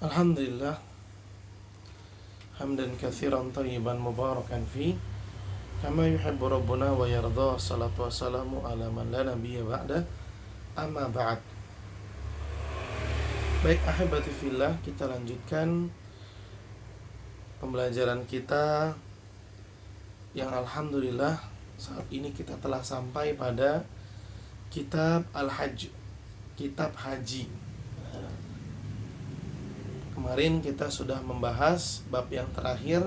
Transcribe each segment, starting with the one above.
Alhamdulillah, hamdan katsiran thayyiban mubarakan fi kama yuhibbu rabbuna wa yarda. Salatu wassalamu ala man la nabiyya ba'da. Amma ba'd. Baik ahibati fillah, kita lanjutkan pembelajaran kita yang alhamdulillah saat ini kita telah sampai pada kitab Al-Hajj, kitab haji. Kemarin kita sudah membahas bab yang terakhir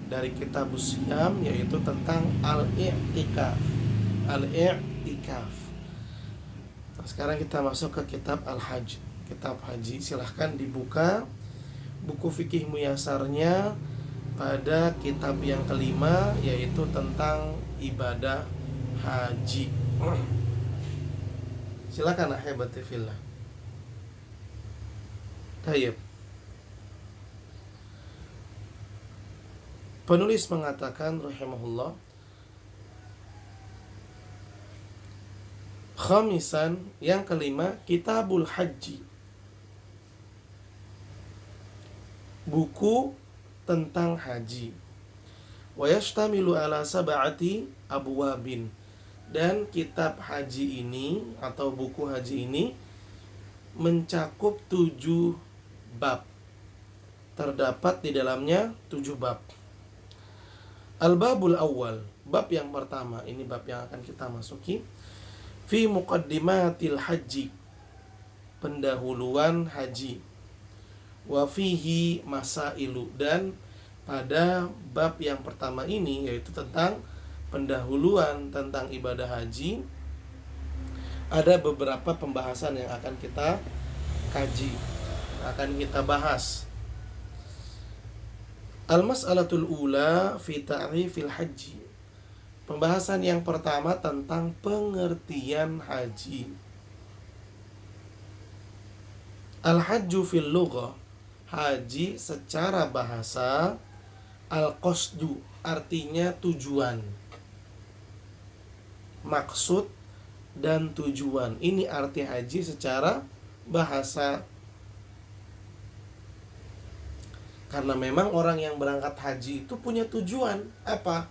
dari kitab Siyam, yaitu tentang al-i'tikaf. Al-i'tikaf. Nah, sekarang kita masuk ke kitab Al-Hajj, kitab haji. Silahkan dibuka buku fikih muyasarnya pada kitab yang kelima, yaitu tentang ibadah haji. Silakan ahibati fillah. Tayyib. Penulis mengatakan rahimahullah, khamisan, yang kelima, kitabul haji, buku tentang haji. Wa yashtamilu ala sab'ati abwabin, dan kitab haji ini atau buku haji ini mencakup 7 bab. Terdapat di dalamnya 7 bab. Al-babul awal, bab yang pertama, ini bab yang akan kita masuki. Fi muqaddimatil haji, pendahuluan haji. Wa fihi masailu, dan pada bab yang pertama ini, yaitu tentang pendahuluan tentang ibadah haji, ada beberapa pembahasan yang akan kita kaji, akan kita bahas. Al-mas'alatul ula fi ta'rifil haji, pembahasan yang pertama tentang pengertian haji. Al-hajju fil lughah, haji secara bahasa. Al-qasdu, artinya tujuan, maksud dan tujuan. Ini arti haji secara bahasa. Karena memang orang yang berangkat haji itu punya tujuan apa?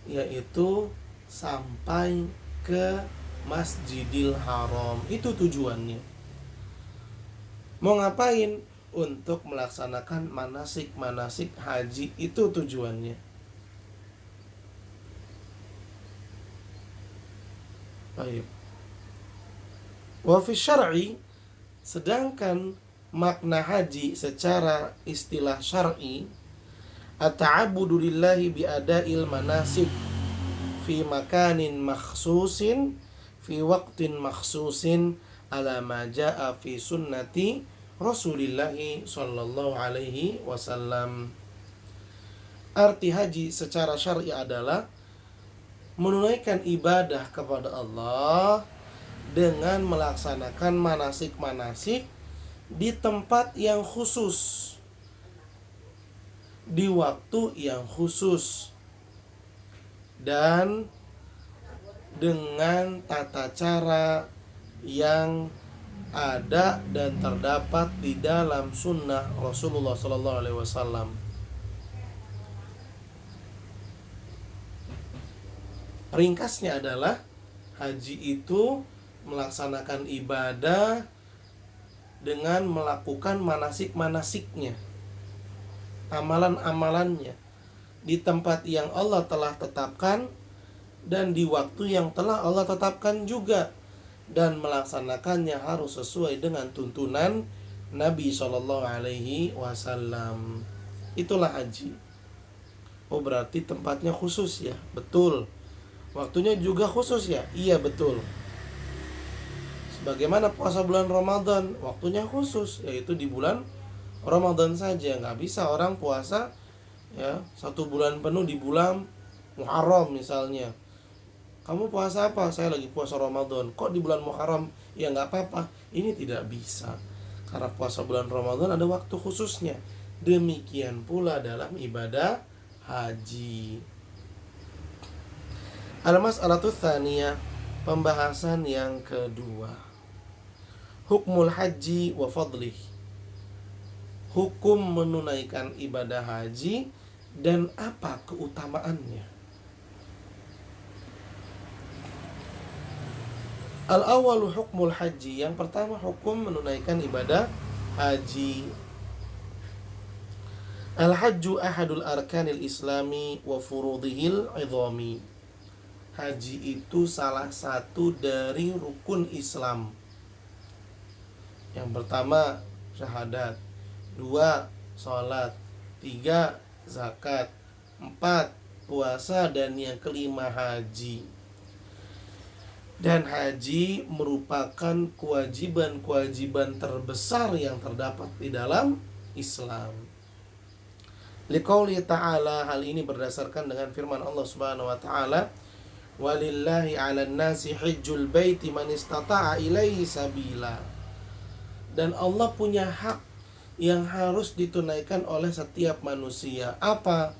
Yaitu sampai ke Masjidil Haram. Itu tujuannya. Mau ngapain? Untuk melaksanakan manasik-manasik haji. Itu tujuannya. Baik. Wa fi syar'i, sedangkan makna haji secara istilah syar'i, at-ta'abbudu lillahi biada'il manasik fi makanin makhsusin fi waqtin makhsusin ala ma ja'a fi sunnati Rasulillahi sallallahu alaihi wasallam. Arti haji secara syar'i adalah menunaikan ibadah kepada Allah dengan melaksanakan manasik-manasik di tempat yang khusus, di waktu yang khusus, dan dengan tata cara yang ada dan terdapat di dalam sunnah Rasulullah SAW. Ringkasnya adalah haji itu melaksanakan ibadah dengan melakukan manasik-manasiknya, amalan-amalannya, di tempat yang Allah telah tetapkan dan di waktu yang telah Allah tetapkan juga, dan melaksanakannya harus sesuai dengan tuntunan Nabi SAW. Itulah haji. Oh, berarti tempatnya khusus ya? Betul. Waktunya juga khusus ya? Iya, betul. Bagaimana puasa bulan Ramadan, waktunya khusus, yaitu di bulan Ramadan saja. Nggak bisa orang puasa ya 1 bulan penuh di bulan Muharram misalnya. Kamu puasa apa? Saya lagi puasa Ramadan. Kok di bulan Muharram? Ya nggak apa-apa. Ini tidak bisa, karena puasa bulan Ramadan ada waktu khususnya. Demikian pula dalam ibadah haji. Al-mas'alatus tsaniyah, pembahasan yang kedua, hukmul haji wa fadlih, hukum menunaikan ibadah haji dan apa keutamaannya. Al-awwalu hukmul haji. Yang pertama, hukum menunaikan ibadah haji. Al-hajju ahadul arkanil islami wa furudihil idhami. Haji itu salah satu dari rukun Islam. Yang pertama syahadat, 2 sholat, 3 zakat, 4 puasa, dan yang kelima haji. Dan haji merupakan kewajiban-kewajiban terbesar yang terdapat di dalam Islam. Liqauli ta'ala, hal ini berdasarkan dengan firman Allah Subhanahu wa taala, walillahi 'alan nasi hajjul baiti man istata'a ilaihi sabila. Dan Allah punya hak yang harus ditunaikan oleh setiap manusia. Apa?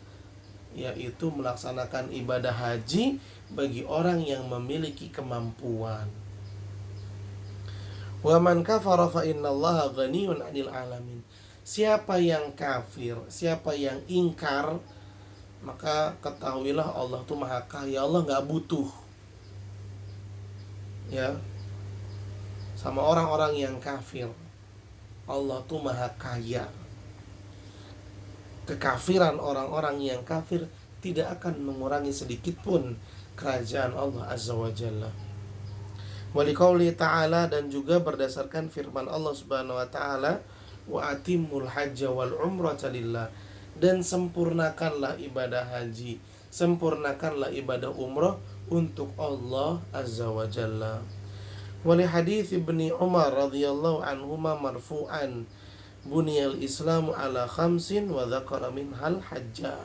Yaitu melaksanakan ibadah haji bagi orang yang memiliki kemampuan. Wa man kafara fa innallaha ghaniyun 'anil 'alamin. Siapa yang kafir, siapa yang ingkar, maka ketahuilah Allah tuh maha kaya. Allah gak butuh ya sama orang-orang yang kafir. Allah tuh maha kaya. Kekafiran orang-orang yang kafir tidak akan mengurangi sedikit pun kerajaan Allah Azza wa Jalla. Waliqauli ta'ala, dan juga berdasarkan firman Allah Subhanahu wa ta'ala, wa atimul hajja wal umrata lillah. Dan sempurnakanlah ibadah haji, sempurnakanlah ibadah umrah untuk Allah Azza wa Jalla. Wali hadits Ibni Umar radhiyallahu anhuma marfu'an, buniyal islamu ala khamsin wa dzakara minhal hajja.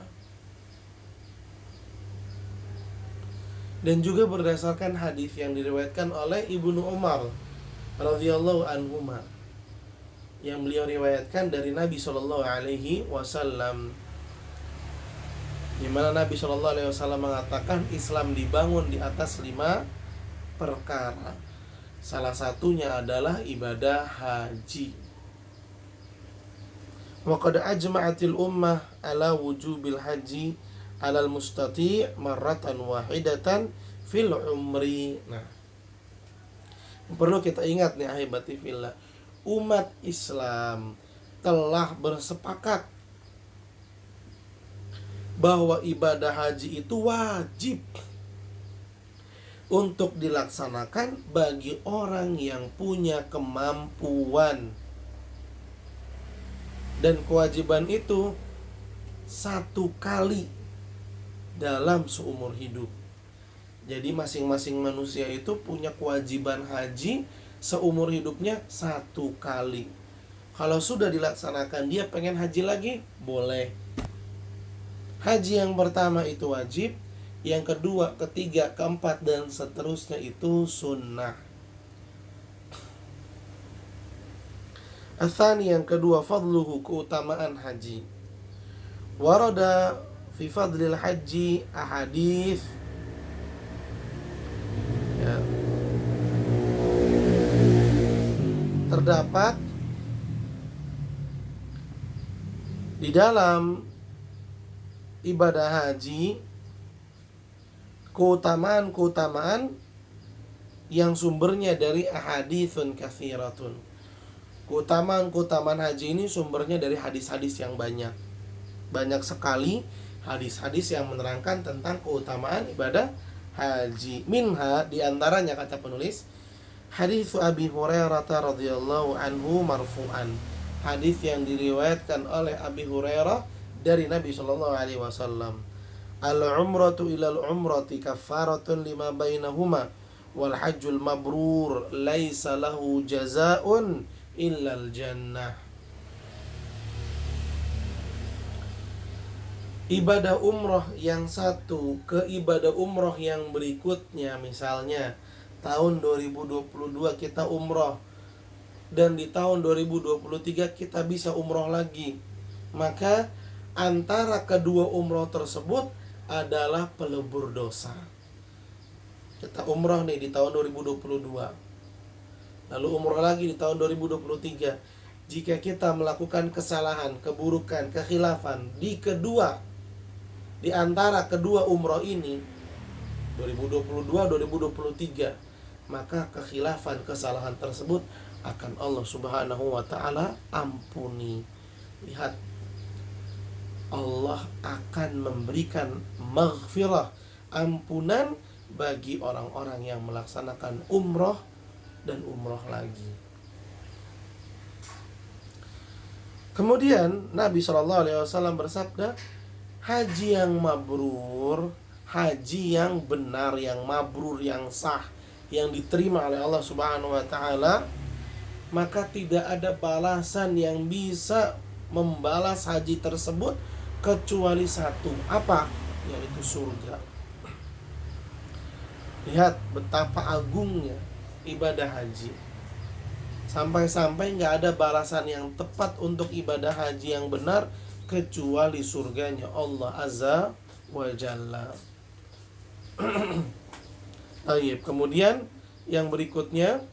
Dan juga berdasarkan hadis yang diriwayatkan oleh Ibnu Umar radhiyallahu anhuma, yang beliau riwayatkan dari Nabi Shallallahu Alaihi Wasallam, di mana Nabi Shallallahu Alaihi Wasallam mengatakan Islam dibangun di atas 5 perkara. Salah satunya adalah ibadah haji. Wa qad ajma'atil ummah ala wujubil haji alal mustati' marratan wahidatan fil umri. Nah, perlu kita ingat nih ahibati fillah, umat Islam telah bersepakat bahwa ibadah haji itu wajib untuk dilaksanakan bagi orang yang punya kemampuan. Dan kewajiban itu 1 kali dalam seumur hidup. Jadi masing-masing manusia itu punya kewajiban haji seumur hidupnya 1 kali. Kalau sudah dilaksanakan, dia pengen haji lagi, boleh. Haji yang pertama itu wajib, yang kedua, ketiga, keempat, dan seterusnya itu sunnah. Atsani, yang kedua, fadluhu, keutamaan haji. Warada fi fadlil haji ahadits, ya, terdapat di dalam ibadah haji keutamaan-keutamaan yang sumbernya dari ahaditsun katsiratun. Keutamaan-keutamaan haji ini sumbernya dari hadis-hadis yang banyak. Banyak sekali hadis-hadis yang menerangkan tentang keutamaan ibadah haji. Minha, diantaranya kata penulis, hadits Abi Hurairah radhiyallahu anhu marfu'an. Hadis yang diriwayatkan oleh Abi Hurairah dari Nabi sallallahu alaihi wasallam. Al-umratu ilal umrati kaffaratun lima bainahuma wal hajjul mabrur laisa lahu jazaa'un illal jannah. Ibadah umroh yang satu ke ibadah umroh yang berikutnya, misalnya tahun 2022 kita umroh dan di tahun 2023 kita bisa umroh lagi, maka antara kedua umroh tersebut adalah pelebur dosa. Kita umroh nih di tahun 2022, lalu umroh lagi di tahun 2023. jika kita melakukan kesalahan, keburukan, kekhilafan di antara kedua umroh ini 2022-2023, maka kekhilafan, kesalahan tersebut akan Allah Subhanahu wa taala ampuni. Lihat, Allah akan memberikan maghfirah, ampunan bagi orang-orang yang melaksanakan umroh dan umroh lagi. Kemudian Nabi SAW bersabda, haji yang mabrur, haji yang benar, yang mabrur, yang sah, yang diterima oleh Allah Subhanahu wa taala, maka tidak ada balasan yang bisa membalas haji tersebut kecuali satu. Apa? Yaitu surga. Lihat betapa agungnya ibadah haji. Sampai-sampai gak ada balasan yang tepat untuk ibadah haji yang benar kecuali surganya Allah Azza wa Jalla. Baik, kemudian yang berikutnya,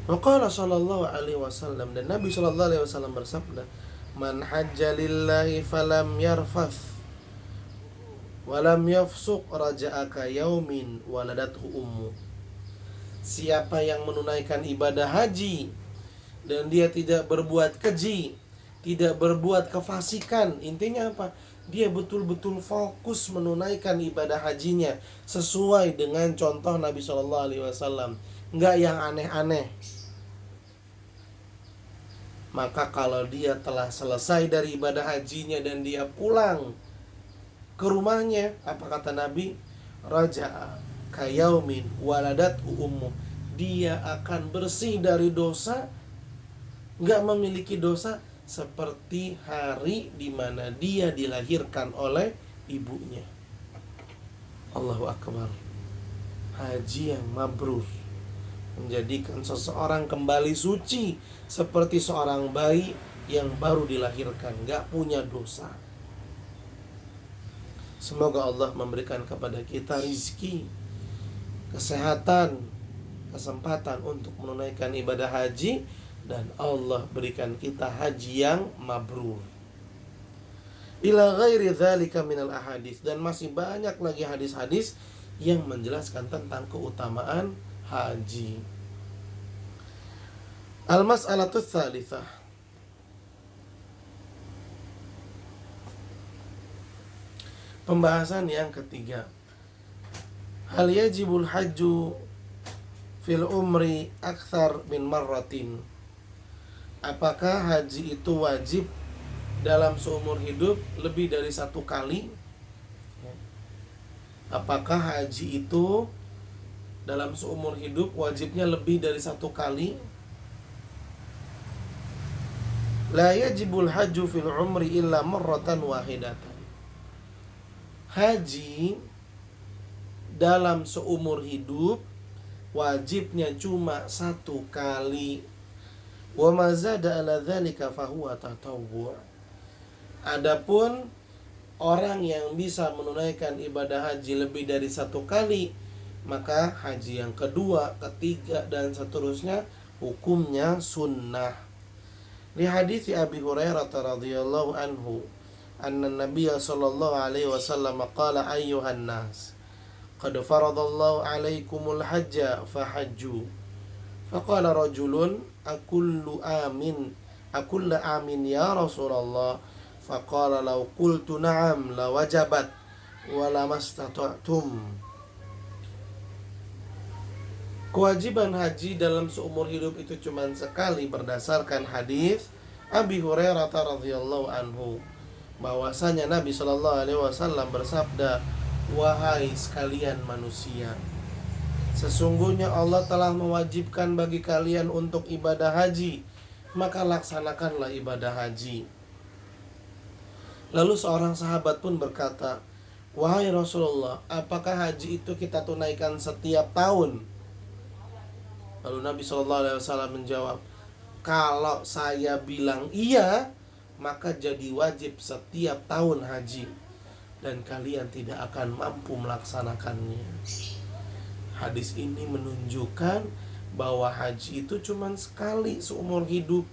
Waqala sallallahu alaihi wasallam, dan Nabi sallallahu alaihi wasallam bersabda, man hajja lillahi falam yarfath walam yafsuq raja'a ka yaumin waladathu ummu. Siapa yang menunaikan ibadah haji dan dia tidak berbuat keji, tidak berbuat kefasikan, intinya apa? Dia betul-betul fokus menunaikan ibadah hajinya sesuai dengan contoh Nabi sallallahu alaihi wasallam, enggak yang aneh-aneh. Maka kalau dia telah selesai dari ibadah hajinya dan dia pulang ke rumahnya, apa kata Nabi? Raja'a kayaumin waladat ummu. Dia akan bersih dari dosa, gak memiliki dosa, seperti hari di mana dia dilahirkan oleh ibunya. Allahu Akbar. Haji yang mabrur menjadikan seseorang kembali suci seperti seorang bayi yang baru dilahirkan, gak punya dosa. Semoga Allah memberikan kepada kita rizki, kesehatan, kesempatan untuk menunaikan ibadah haji, dan Allah berikan kita haji yang mabrur. Ila ghairi dzalika minal ahadits, dan masih banyak lagi hadis-hadis yang menjelaskan tentang keutamaan haji. Al-mas'alatu tsalitsah, pembahasan yang ketiga. Hal yajibul hajju fil umri akthar min marratin. Apakah haji itu wajib dalam seumur hidup lebih dari satu kali? Apakah haji itu dalam seumur hidup wajibnya lebih dari satu kali? La yajibul hajju fil umri illa marratan wahidatan. Haji dalam seumur hidup wajibnya cuma satu kali. Wa ma zada ala dzalika fahuwa tatawwu'. Adapun orang yang bisa menunaikan ibadah haji lebih dari satu kali, maka haji yang kedua, ketiga, dan seterusnya hukumnya sunnah. Li hadits Abi Hurairah radhiyallahu anhu, anna Nabiy sallallahu alaihi wasallam qala ayyuhan nas qad faradallahu alaikumul hajja fahajju. Faqala rajulun akullu amin ya Rasulullah. Faqala law qultu na'am la wajabat wa lamastata'tum. Kewajiban haji dalam seumur hidup itu cuma sekali berdasarkan hadis Abi Hurairah radhiyallahu anhu, bahwasanya Nabi sallallahu alaihi wasallam bersabda, wahai sekalian manusia, sesungguhnya Allah telah mewajibkan bagi kalian untuk ibadah haji, maka laksanakanlah ibadah haji. Lalu seorang sahabat pun berkata, wahai Rasulullah, apakah haji itu kita tunaikan setiap tahun? Lalu Nabi SAW menjawab, kalau saya bilang iya, maka jadi wajib setiap tahun haji. dan kalian tidak akan mampu melaksanakannya. Hadis ini menunjukkan bahwa haji itu cuma sekali seumur hidup.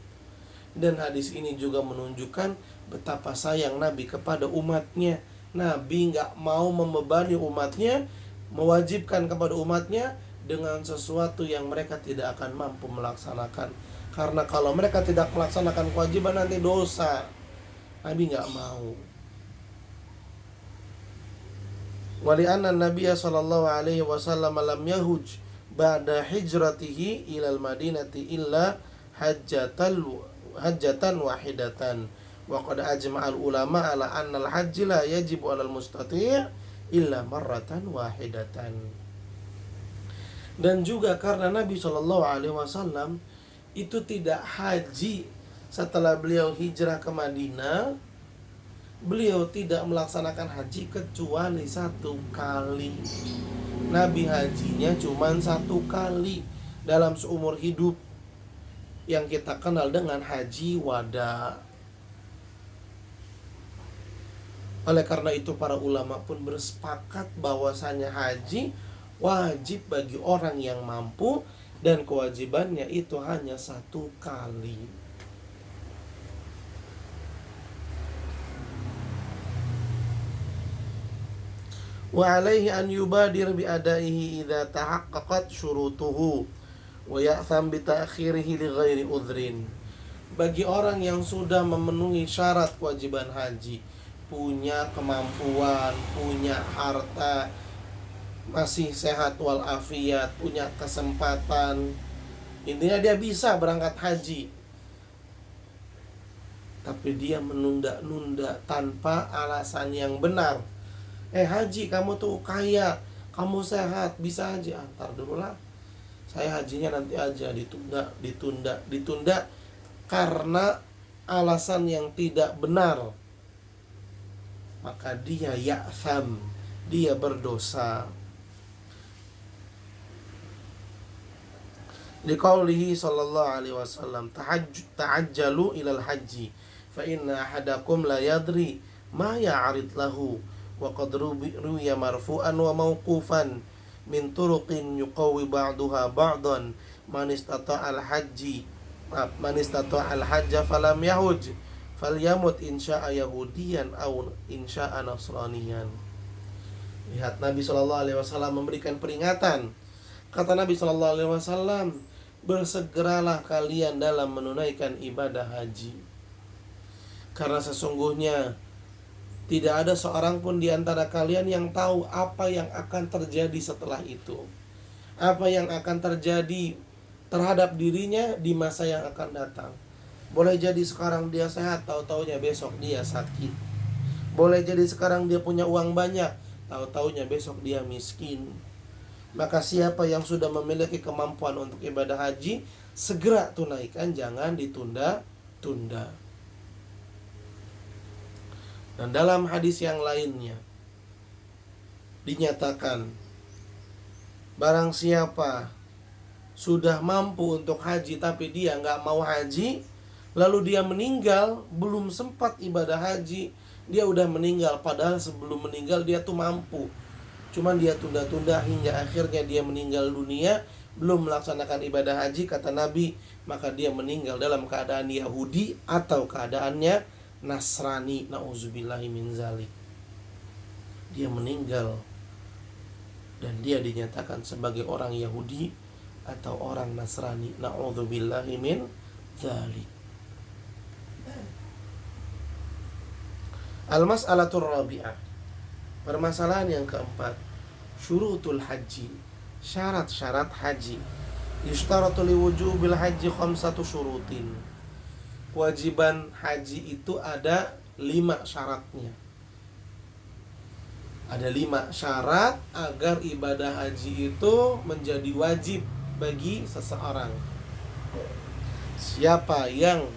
Dan hadis ini juga menunjukkan betapa sayang Nabi kepada umatnya. Nabi gak mau membebani umatnya, mewajibkan kepada umatnya dengan sesuatu yang mereka tidak akan mampu melaksanakan. Karena kalau mereka tidak melaksanakan kewajiban nanti dosa. Nabi gak mau. Wali'anna Nabiya sallallahu alaihi wasallam lam yahuj ba'da hijratihi ilal madinati illa hajjatan wahidatan. Wa qad ajma'al ulama ala anna al-hajj la yajibu 'alal mustati' illa marratan wahidatan. Dan juga karena Nabi sallallahu alaihi wasallam itu tidak haji setelah beliau hijrah ke Madinah, beliau tidak melaksanakan haji kecuali 1 kali. Nabi hajinya cuma 1 kali dalam seumur hidup, yang kita kenal dengan haji wada. Oleh karena itu para ulama pun bersepakat bahwasanya haji wajib bagi orang yang mampu, dan kewajibannya itu hanya 1 kali. Wa alaihi an yubadir bi adaihi idza tahaqqaqat syurutuhu wa ya'tham bi ta'khirihi li ghairi udhrin. Bagi orang yang sudah memenuhi syarat kewajiban haji, punya kemampuan, punya harta, masih sehat walafiat, punya kesempatan, intinya dia bisa berangkat haji, tapi dia menunda-nunda tanpa alasan yang benar. Haji, kamu tuh kaya, kamu sehat, bisa haji. Antar dulu lah, saya hajinya nanti aja. Ditunda karena alasan yang tidak benar. Maka dia ya'tham, dia berdosa. Liqaulihi sallallahu alaihi wasallam, ta'ajjalu ilal haji fa inna ahadakum la yadri ma ya'rid lahu. Wa qad ruwiya marfu'an wa mauqufan min turuqin yuqawi ba'daha ba'dan man istata'al hajja falam yahuj falyamut insya'a yahudiyan aw insya'a nasraniyan. Lihat, Nabi SAW memberikan peringatan. Kata Nabi SAW, bersegeralah kalian dalam menunaikan ibadah haji, karena sesungguhnya tidak ada seorang pun di antara kalian yang tahu apa yang akan terjadi setelah itu, apa yang akan terjadi terhadap dirinya di masa yang akan datang. Boleh jadi sekarang dia sehat, tahu-taunya besok dia sakit. Boleh jadi sekarang dia punya uang banyak, tahu-taunya besok dia miskin. Maka siapa yang sudah memiliki kemampuan untuk ibadah haji, segera tunaikan, jangan ditunda-tunda. Dan dalam hadis yang lainnya dinyatakan, barang siapa sudah mampu untuk haji tapi dia nggak mau haji, lalu dia meninggal belum sempat ibadah haji, dia udah meninggal, padahal sebelum meninggal dia tuh mampu, cuman dia tunda-tunda hingga akhirnya dia meninggal dunia belum melaksanakan ibadah haji, kata Nabi, maka dia meninggal dalam keadaan Yahudi atau keadaannya Nasrani, na'udzubillahi min zalik. Dia meninggal dan dia dinyatakan sebagai orang Yahudi atau orang Nasrani, na'udzubillahi min zalik. Al-mas'alatur rabi'ah, permasalahan yang keempat, syurutul haji, syarat-syarat haji. Yushtaratu liwujubil haji khamsatu syurutin. Kewajiban haji itu ada 5 syaratnya. Ada 5 syarat agar ibadah haji itu menjadi wajib bagi seseorang. Siapa yang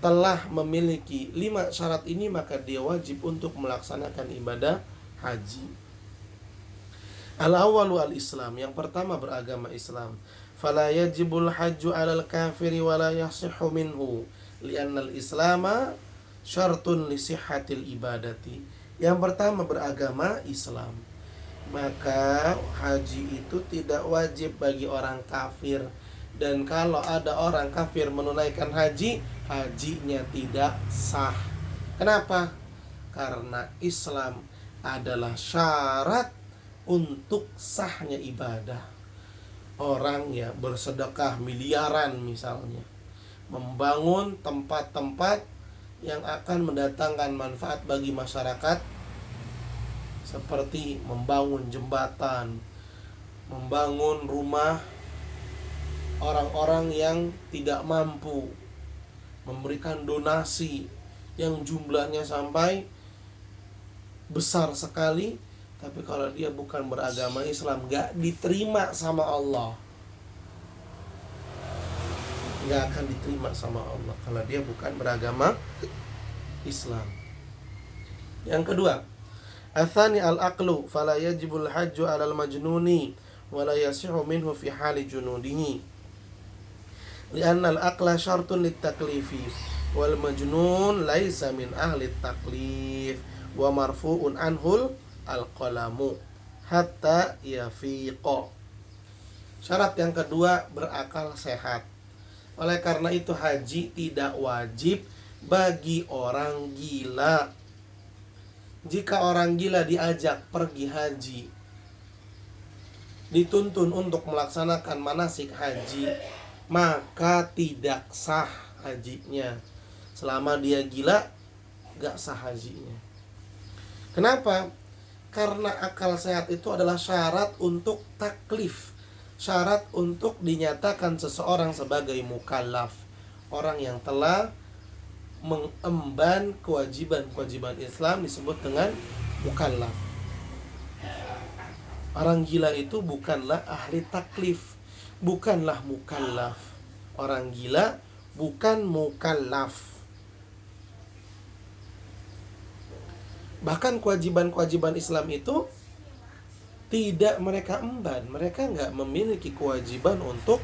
telah memiliki 5 syarat ini, maka dia wajib untuk melaksanakan ibadah haji. Al-awwalu al-Islam, yang pertama beragama Islam. Fala yajibul hajju 'alal kafiri wa la yasihhu minhu li'anna al-islama syartun li sihhatil ibadati. Yang pertama, beragama Islam. Maka haji itu tidak wajib bagi orang kafir. Dan kalau ada orang kafir menunaikan haji, hajinya tidak sah. Kenapa? Karena Islam adalah syarat untuk sahnya ibadah. Orang ya bersedekah miliaran misalnya, membangun tempat-tempat yang akan mendatangkan manfaat bagi masyarakat, seperti membangun jembatan, membangun rumah orang-orang yang tidak mampu, memberikan donasi yang jumlahnya sampai besar sekali, tapi kalau dia bukan beragama Islam, gak diterima sama Allah. Gak akan diterima sama Allah kalau dia bukan beragama Islam. Yang kedua, atsani al-aqlu fala yajibul hajju 'alal majnuni wa la yasihu minhu fi hali junudihi. Li'anna al-aqla syartun lit-taklifi wal majnun laisa min ahli taklif wa marfu'un anhul al-qalamu hatta yafiqa. Syarat yang kedua, berakal sehat. Oleh karena itu haji tidak wajib bagi orang gila. Jika orang gila diajak pergi haji, dituntun untuk melaksanakan manasik haji, maka tidak sah hajinya. Selama dia gila, gak sah hajinya. Kenapa? Karena akal sehat itu adalah syarat untuk taklif, syarat untuk dinyatakan seseorang sebagai mukallaf, orang yang telah mengemban kewajiban-kewajiban Islam disebut dengan mukallaf. Orang gila itu bukanlah ahli taklif, bukanlah mukallaf. Orang gila bukan mukallaf. Bahkan kewajiban-kewajiban Islam itu tidak mereka emban. Mereka nggak memiliki kewajiban untuk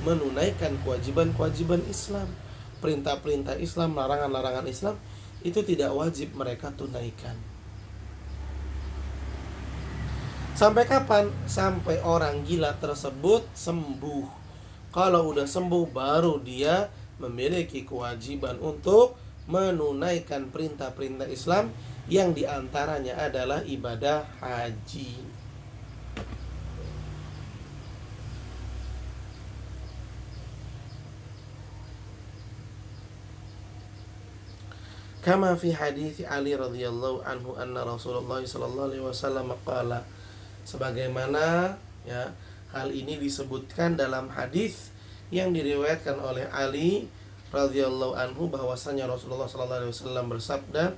menunaikan kewajiban-kewajiban Islam. Perintah-perintah Islam, larangan-larangan Islam itu tidak wajib mereka tunaikan. Sampai kapan? Sampai orang gila tersebut sembuh. Kalau udah sembuh, baru dia memiliki kewajiban untuk menunaikan perintah-perintah Islam, yang diantaranya adalah ibadah haji. Kama fi hadits Ali radhiyallahu anhu anna Rasulullah sallallahu alaihi wasallam qala, sebagaimana ya hal ini disebutkan dalam hadis yang diriwayatkan oleh Ali radhiyallahu anhu, bahwasanya Rasulullah sallallahu alaihi wasallam bersabda,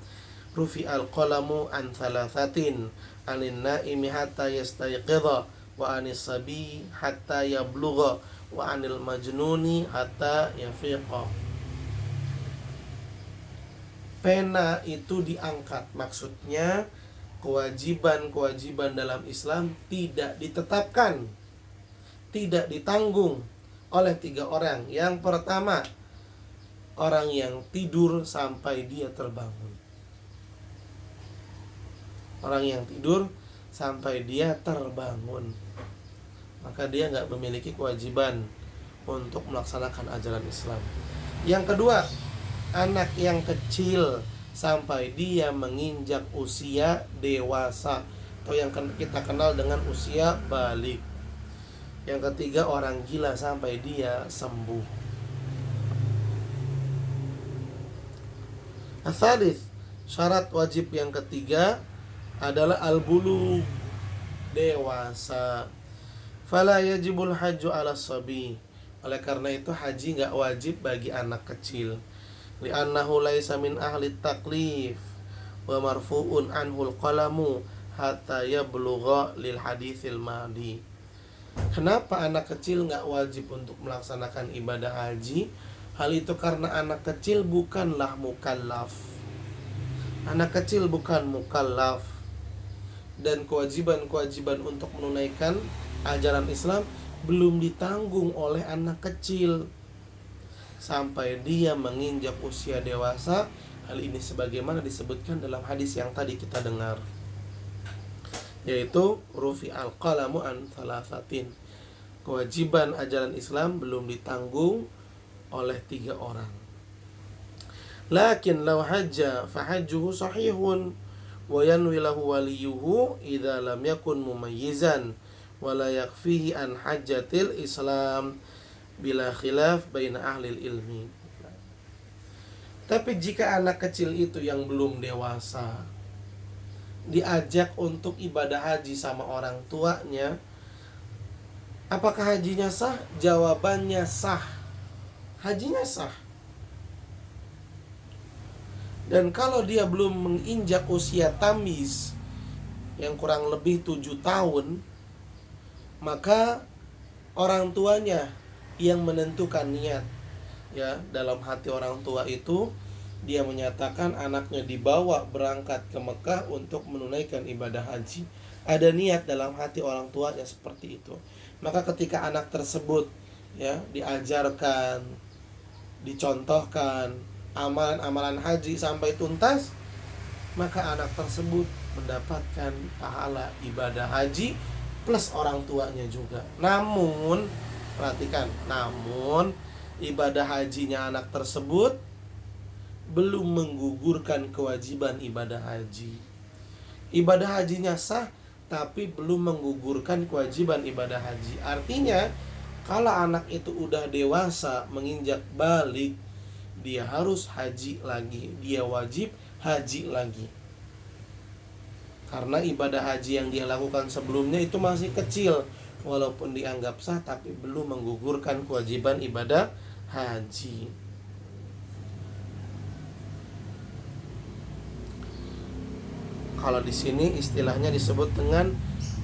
rufi al-qalamu an thalathatin, anin naimi hatta yastayqidha, wa anis sabi hatta yablugha, wa anil majnuni hatta yafiqa. Pena itu diangkat, maksudnya kewajiban-kewajiban dalam Islam tidak ditetapkan, tidak ditanggung oleh 3 orang. Yang pertama, orang yang tidur sampai dia terbangun. Orang yang tidur sampai dia terbangun, maka dia nggak memiliki kewajiban untuk melaksanakan ajaran Islam. Yang kedua, anak yang kecil sampai dia menginjak usia dewasa, atau yang kita kenal dengan usia balik. Yang ketiga, orang gila sampai dia sembuh. Al-thalith, syarat wajib yang ketiga adalah al-bulugh, dewasa. Fala yajibul hajju ala sabi. Oleh karena itu haji nggak wajib bagi anak kecil. Li'annahu laisa min ahli taklif wa marfu'un anhul qalamu hatta yablugha lil haditsil madi. Kenapa anak kecil nggak wajib untuk melaksanakan ibadah haji? Hal itu karena anak kecil bukanlah mukallaf. Anak kecil bukan mukallaf, dan kewajiban-kewajiban untuk menunaikan ajaran Islam belum ditanggung oleh anak kecil. Sampai dia menginjak usia dewasa, Hal ini sebagaimana disebutkan dalam hadis yang tadi kita dengar, yaitu rufi al-qalamu an thalathatin. Kewajiban ajaran Islam belum ditanggung oleh 3 orang. Lakin law hajja fahajjuhu sahihun wa yanwi lahu waliyuhu idza lam yakun mumayyizan wa la yakfihi an hajjatil Islam bila khilaf baina ahli ilmi. Tapi jika anak kecil itu yang belum dewasa diajak untuk ibadah haji sama orang tuanya, apakah hajinya sah? Jawabannya sah. Hajinya sah. Dan kalau dia belum menginjak usia tamyiz yang kurang lebih 7 tahun, maka orang tuanya yang menentukan niat. Ya, dalam hati orang tua itu dia menyatakan anaknya dibawa berangkat ke Mekah untuk menunaikan ibadah haji. Ada niat dalam hati orang tuanya seperti itu. Maka ketika anak tersebut ya diajarkan, dicontohkan amalan-amalan haji sampai tuntas, maka anak tersebut mendapatkan pahala ibadah haji plus orang tuanya juga. Namun, perhatikan, namun ibadah hajinya anak tersebut belum menggugurkan kewajiban ibadah haji. Ibadah hajinya sah, tapi belum menggugurkan kewajiban ibadah haji. Artinya, kalau anak itu udah dewasa, menginjak balik, dia harus haji lagi. Dia wajib haji lagi. Karena ibadah haji yang dia lakukan sebelumnya itu masih kecil. Walaupun dianggap sah, tapi belum menggugurkan kewajiban ibadah haji. Kalau di sini istilahnya disebut dengan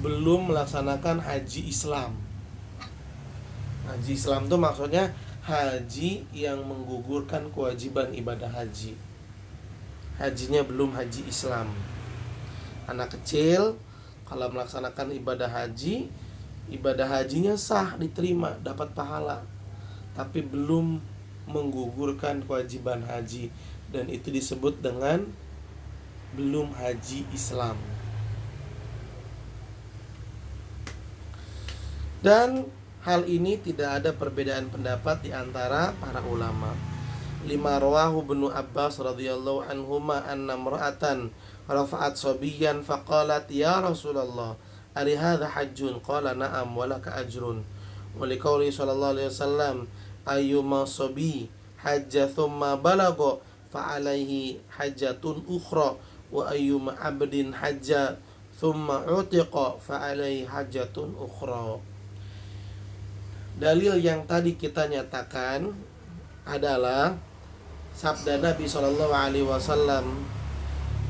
belum melaksanakan haji Islam. Haji Islam itu maksudnya haji yang menggugurkan kewajiban ibadah haji. Hajinya belum haji Islam. Anak kecil kalau melaksanakan ibadah hajinya sah, diterima, dapat pahala, tapi belum menggugurkan kewajiban haji, dan itu disebut dengan belum haji Islam. Dan hal ini tidak ada perbedaan pendapat di antara para ulama. Lima rawahu Ibnu Abbas radhiyallahu anhuma anna imra'atan rafa'at sabiyan faqalat ya Rasulullah ari hadha hajjun qala na'am wa laka ajrun wa liqauli sallallahu alaihi wasallam ayyuma sabi hajja thumma balagha fa alaihi hajjatun ukhra wa ayyuma abdin hajja thumma utiqa fa alaihi hajjatun ukhra. Dalil yang tadi kita nyatakan adalah sabda Nabi SAW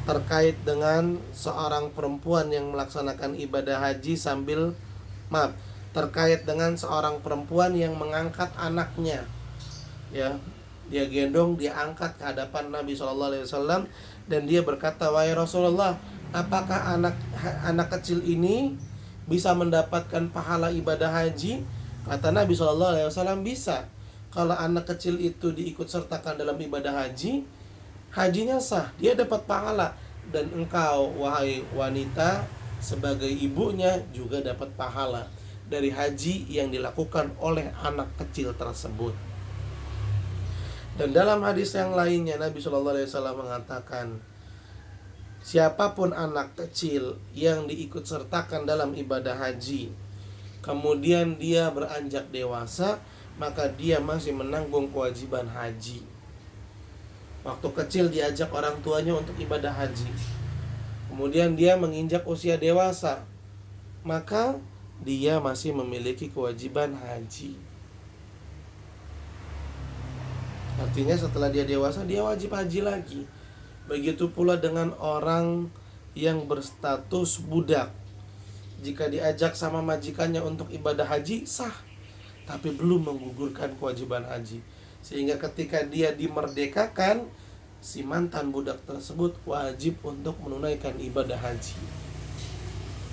terkait dengan seorang perempuan yang melaksanakan ibadah haji terkait dengan seorang perempuan yang mengangkat anaknya, ya, dia gendong, dia angkat ke hadapan Nabi SAW, dan dia berkata, wahai Rasulullah, apakah anak kecil ini bisa mendapatkan pahala ibadah haji? Kata Nabi SAW, bisa. Kalau anak kecil itu diikut sertakan dalam ibadah haji, hajinya sah, dia dapat pahala. Dan engkau, wahai wanita, sebagai ibunya juga dapat pahala dari haji yang dilakukan oleh anak kecil tersebut. Dan dalam hadis yang lainnya Nabi SAW mengatakan, siapapun anak kecil yang diikut sertakan dalam ibadah haji, kemudian dia beranjak dewasa, maka dia masih menanggung kewajiban haji. Waktu kecil diajak orang tuanya untuk ibadah haji, kemudian dia menginjak usia dewasa, maka dia masih memiliki kewajiban haji. Artinya setelah dia dewasa, dia wajib haji lagi. Begitu pula dengan orang yang berstatus budak. Jika diajak sama majikannya untuk ibadah haji, sah, tapi belum menggugurkan kewajiban haji. Sehingga ketika dia dimerdekakan, si mantan budak tersebut wajib untuk menunaikan ibadah haji.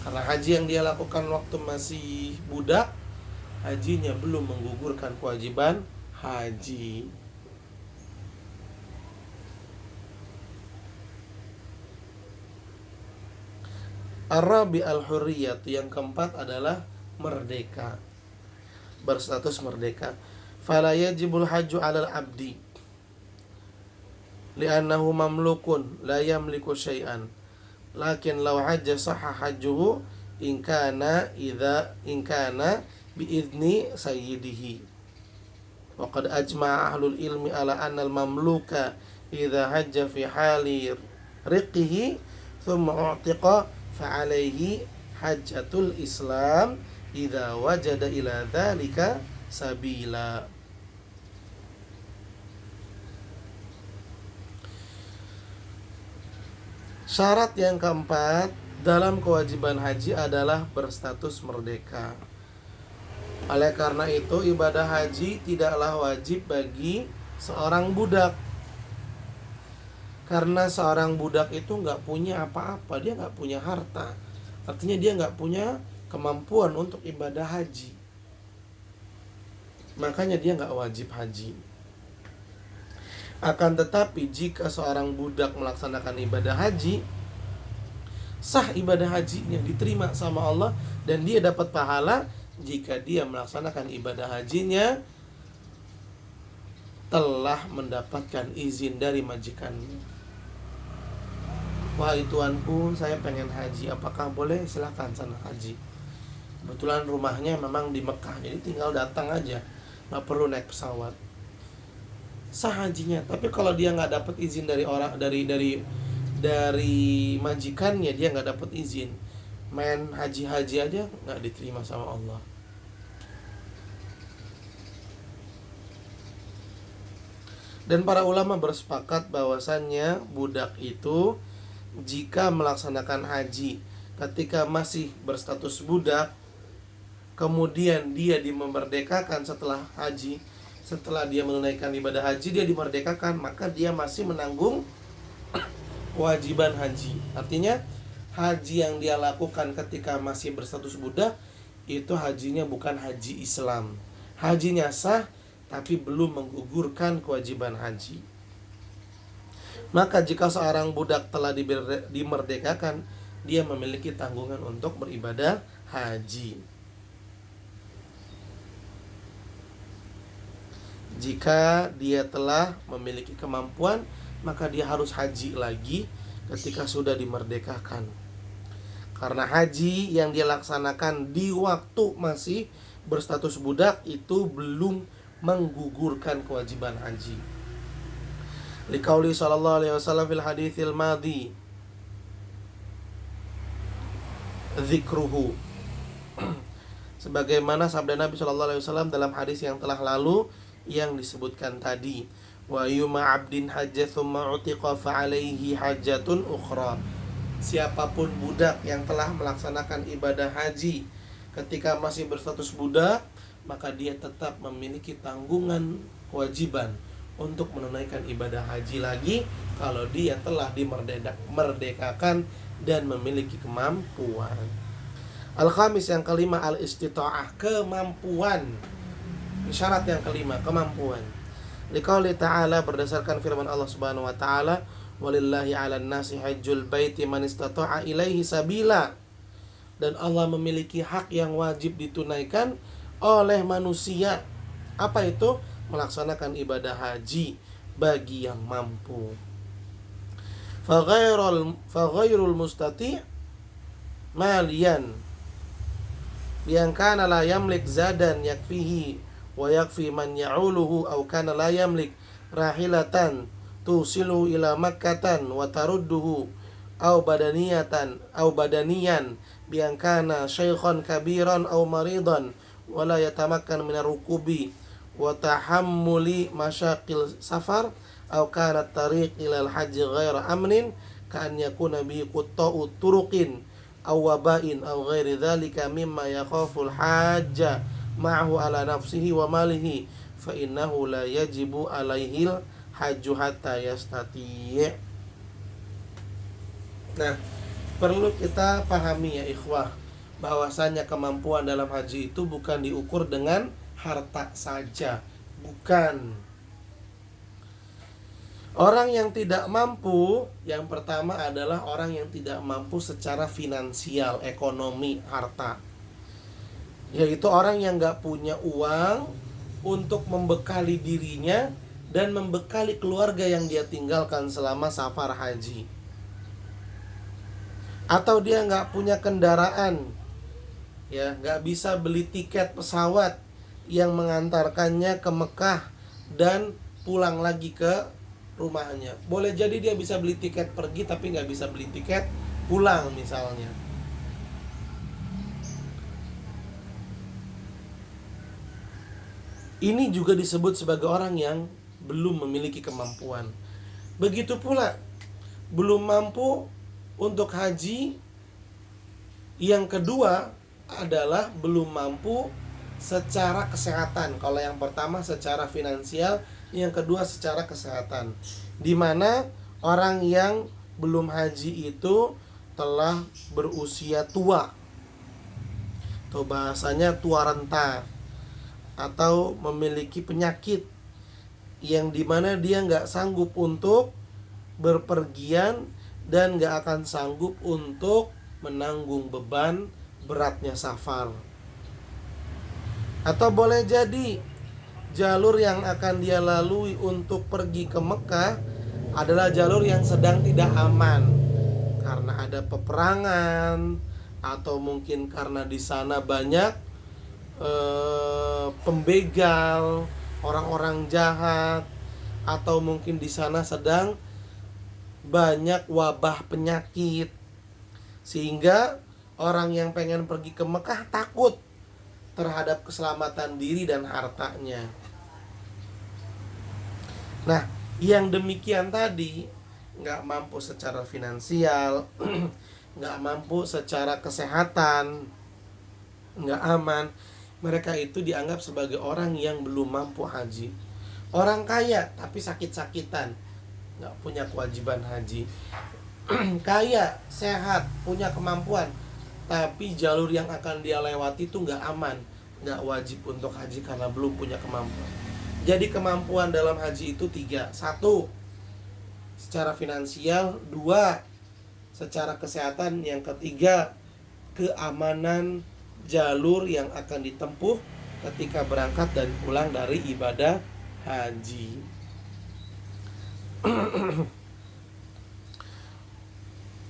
Karena haji yang dia lakukan waktu masih budak, hajinya belum menggugurkan kewajiban haji. Ar-rabi al-hurriyah, yang keempat adalah merdeka, berstatus merdeka. Fala yajibul hajju 'alal 'abdi li'annahu mamlukun la yamliku syai'an. Lakin law hajja sahha hajjuhu in kana bi idzni sayyidihi. Wa qad ajma'a ahlul ilmi ala anna al-mamluka idza hajja fi hali riqihi thumma u'tiqa fa alayhi hajjatul islam idza wajada ila dzalika sabila. Syarat yang keempat dalam kewajiban haji adalah berstatus merdeka. Oleh karena itu, ibadah haji tidaklah wajib bagi seorang budak. Karena seorang budak itu nggak punya apa-apa, dia nggak punya harta. Artinya dia nggak punya kemampuan untuk ibadah haji. Makanya dia nggak wajib haji. Akan tetapi jika seorang budak melaksanakan ibadah haji, sah ibadah hajinya, diterima sama Allah, dan dia dapat pahala jika dia melaksanakan ibadah hajinya telah mendapatkan izin dari majikannya. Wahai tuanku, saya pengen haji, apakah boleh? Silakan sana haji. Kebetulan rumahnya memang di Mekah, jadi tinggal datang aja, nggak perlu naik pesawat. Sah hajinya. Tapi kalau dia nggak dapat izin dari orang, dari majikannya, dia nggak dapat izin, main haji-haji aja nggak diterima sama Allah. Dan para ulama bersepakat bahwasannya budak itu jika melaksanakan haji ketika masih berstatus budak, kemudian dia dimerdekakan setelah haji, setelah dia menunaikan ibadah haji, dia dimerdekakan, maka dia masih menanggung kewajiban haji. Artinya haji yang dia lakukan ketika masih berstatus budak itu hajinya bukan haji Islam. Hajinya sah tapi belum menggugurkan kewajiban haji. Maka jika seorang budak telah dimerdekakan, dia memiliki tanggungan untuk beribadah haji. Jika dia telah memiliki kemampuan, maka dia harus haji lagi ketika sudah dimerdekakan. Karena haji yang dia laksanakan di waktu masih berstatus budak itu belum menggugurkan kewajiban haji. Liqauli sallallahu alaihi wasallam fil haditsil madhi dzikruhu. Sebagaimana sabda Nabi sallallahu alaihi wasallam dalam hadis yang telah lalu yang disebutkan tadi, wa yuma 'abdin hajja tsumma utiqa fa 'alaihi hajjatun ukhra. Siapapun budak yang telah melaksanakan ibadah haji ketika masih berstatus budak, maka dia tetap memiliki tanggungan kewajiban untuk menunaikan ibadah haji lagi kalau dia telah dimerdekakan dan memiliki kemampuan. Al-khamis, yang kelima, al-istita'ah, kemampuan. Syarat yang kelima, kemampuan. Liqauli ta'ala, berdasarkan firman Allah Subhanahu wa taala, walillahi 'alan nasi hajjul baiti man istata'a ilaihi sabila. Dan Allah memiliki hak yang wajib ditunaikan oleh manusia. Apa itu? Melaksanakan ibadah haji bagi yang mampu. Faghairul mustati' maliyan yang kana la yamlik zadan yakfihi wa yakfi man ya'uluhu aw kana la yamlik rahilatan tusilu ila makkatan wa tarudduhu aw badaniyan bi an kana syaikhan kabiran aw maridan wa la yatamakkan min ar-rukubi wa tahammuli masyaqil safar aw kana at-tariq ila al-hajj ghaira amnin ka an yakuna bi qutta'u turuqin aw wabain aw ghairi dzalika mimma yakhafu al-hajja ma'ahu ala nafsihi wa malihi fa innahu la yajibu alaihil hajju hatta yastati'. Nah, perlu kita pahami ya ikhwah, bahwasanya kemampuan dalam haji itu bukan diukur dengan harta saja, bukan. Orang yang tidak mampu, yang pertama adalah orang yang tidak mampu secara finansial, ekonomi, harta. Yaitu orang yang gak punya uang untuk membekali dirinya dan membekali keluarga yang dia tinggalkan selama safar haji. Atau dia gak punya kendaraan, ya, gak bisa beli tiket pesawat yang mengantarkannya ke Mekah dan pulang lagi ke rumahnya. Boleh jadi dia bisa beli tiket pergi tapi nggak bisa beli tiket pulang misalnya. Ini juga disebut sebagai orang yang belum memiliki kemampuan. Begitu pula belum mampu untuk haji. Yang kedua adalah belum mampu secara kesehatan. Kalau yang pertama secara finansial, yang kedua secara kesehatan. Dimana orang yang belum haji itu telah berusia tua, atau bahasanya tua renta, atau memiliki penyakit yang dimana dia nggak sanggup untuk berpergian dan nggak akan sanggup untuk menanggung beban beratnya safar. Atau boleh jadi jalur yang akan dia lalui untuk pergi ke Mekah adalah jalur yang sedang tidak aman karena ada peperangan, atau mungkin karena di sana banyak pembegal, orang-orang jahat, atau mungkin di sana sedang banyak wabah penyakit, sehingga orang yang pengen pergi ke Mekah takut terhadap keselamatan diri dan hartanya. Nah, yang demikian tadi nggak mampu secara finansial, nggak mampu secara kesehatan, nggak aman, mereka itu dianggap sebagai orang yang belum mampu haji. Orang kaya tapi sakit-sakitan, nggak punya kewajiban haji. Kaya, sehat, punya kemampuan, tapi jalur yang akan dia lewati itu nggak aman, nggak wajib untuk haji karena belum punya kemampuan. Jadi kemampuan dalam haji itu 3. 1, secara finansial. 2, secara kesehatan. Yang ketiga, keamanan jalur yang akan ditempuh ketika berangkat dan pulang dari ibadah haji.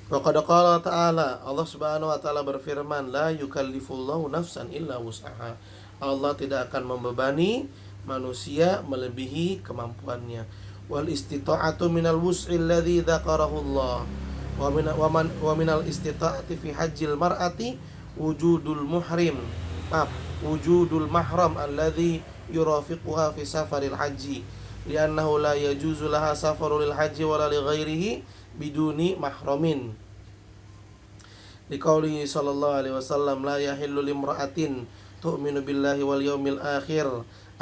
Wa qad qala ta'ala, Allah Subhanahu wa taala berfirman, la yukallifullahu nafsan illa wus'aha. Allah tidak akan membebani manusia melebihi kemampuannya. Wal istita'atu minal wus'i alladhi dzakarahu Allah. Wa minal istita'ati fi hajjil mar'ati wujudul mahram alladhi yurafiquha fi safaril haji. Li'annahu la yajuzu laha safaru lil haji wala li ghairihi biduni mahramin. Liqaulihi sallallahu alaihi wasallam, la yahillu limra'atin tu'minu billahi wal yawmil akhir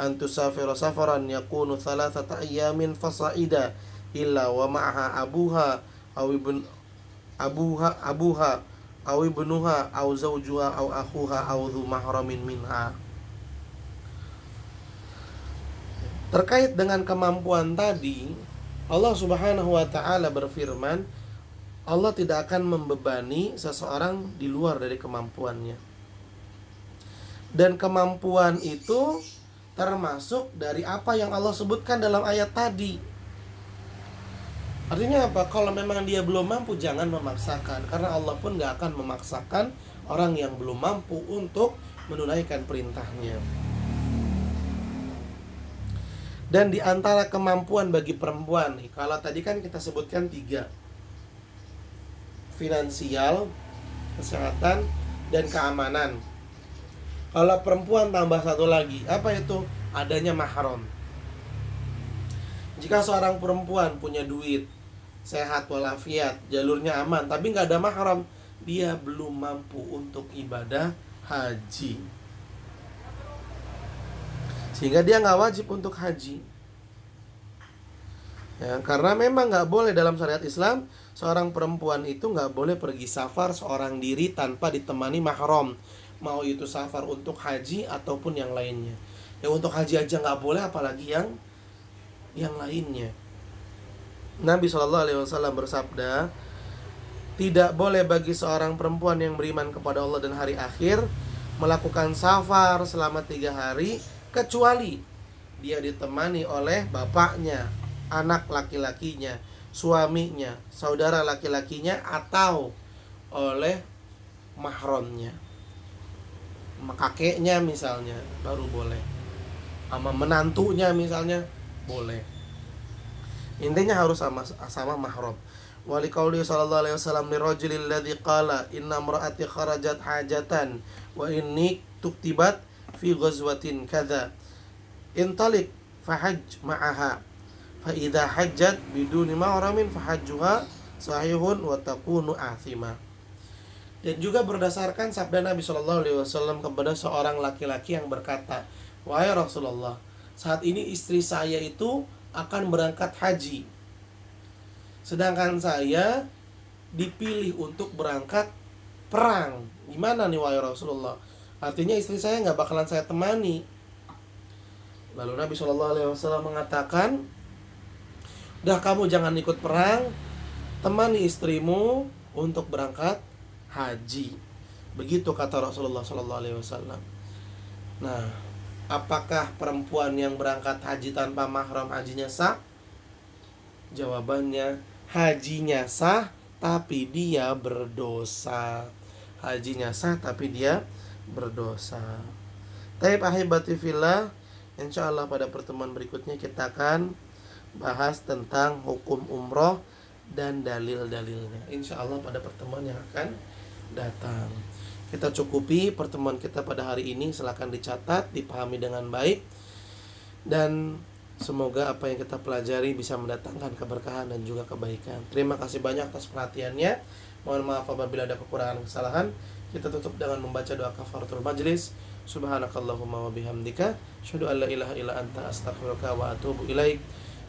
an tusafira safaran yakunu thalathata ayyamin fasa'ida illa wa ma'aha abuha aw ibnuha aw zawjuha aw akhuha aw dhu mahramin minha. Terkait dengan kemampuan tadi, Allah Subhanahu wa taala berfirman, Allah tidak akan membebani seseorang di luar dari kemampuannya. Dan kemampuan itu termasuk dari apa yang Allah sebutkan dalam ayat tadi. Artinya apa? Kalau memang dia belum mampu, jangan memaksakan, karena Allah pun gak akan memaksakan orang yang belum mampu untuk menunaikan perintahnya. Dan di antara kemampuan bagi perempuan nih, kalau tadi kan kita sebutkan 3, finansial, kesehatan, dan keamanan. Kalau perempuan tambah 1 lagi, apa itu? Adanya mahram. Jika seorang perempuan punya duit, sehat walafiat, jalurnya aman, tapi nggak ada mahram, dia belum mampu untuk ibadah haji, sehingga dia nggak wajib untuk haji. Ya, karena memang nggak boleh dalam syariat Islam, seorang perempuan itu nggak boleh pergi safar seorang diri tanpa ditemani mahram. Mau itu safar untuk haji ataupun yang lainnya. Ya untuk haji aja nggak boleh, apalagi yang lainnya. Nabi SAW bersabda, tidak boleh bagi seorang perempuan yang beriman kepada Allah dan hari akhir melakukan safar selama 3 hari kecuali dia ditemani oleh bapaknya, anak laki-lakinya, suaminya, saudara laki-lakinya, atau oleh mahramnya, kakeknya misalnya, baru boleh. Sama menantunya misalnya boleh. Intinya harus sama mahram. Wali qauli sallallahu alaihi wasallam li rajulil ladzi qala inna imra'ati kharajat hajatan wa inni tuktibat fi ghazwatin kadza intalik fahajj ma'aha fa idza hajjat biduni mahramin fahajjuha sahihun wa takunu athima. Dan juga berdasarkan sabda Nabi sallallahu alaihi wasallam kepada seorang laki-laki yang berkata, wahai Rasulullah, saat ini istri saya itu akan berangkat haji, sedangkan saya dipilih untuk berangkat perang. Gimana nih wahai Rasulullah? Artinya istri saya nggak bakalan saya temani. Lalu Nabi SAW mengatakan, udah kamu jangan ikut perang, temani istrimu untuk berangkat haji. Begitu kata Rasulullah SAW. Nah, apakah perempuan yang berangkat haji tanpa mahram hajinya sah? Jawabannya, hajinya sah tapi dia berdosa. Hajinya sah tapi dia berdosa. Taib ahibati fillah, insyaallah pada pertemuan berikutnya kita akan bahas tentang hukum umroh dan dalil-dalilnya. Insyaallah pada pertemuan yang akan datang. Kita cukupi pertemuan kita pada hari ini. Silakan dicatat, dipahami dengan baik, dan semoga apa yang kita pelajari bisa mendatangkan keberkahan dan juga kebaikan. Terima kasih banyak atas perhatiannya. Mohon maaf apabila ada kekurangan kesalahan. Kita tutup dengan membaca doa kafaratul majlis. Subhanakallahumma wa bihamdika asyhadu an la ilaha illa anta astaghfiruka wa atubu ilaik.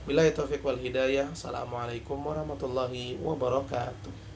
Billahi taufiq wal hidayah. Assalamualaikum warahmatullahi wabarakatuh.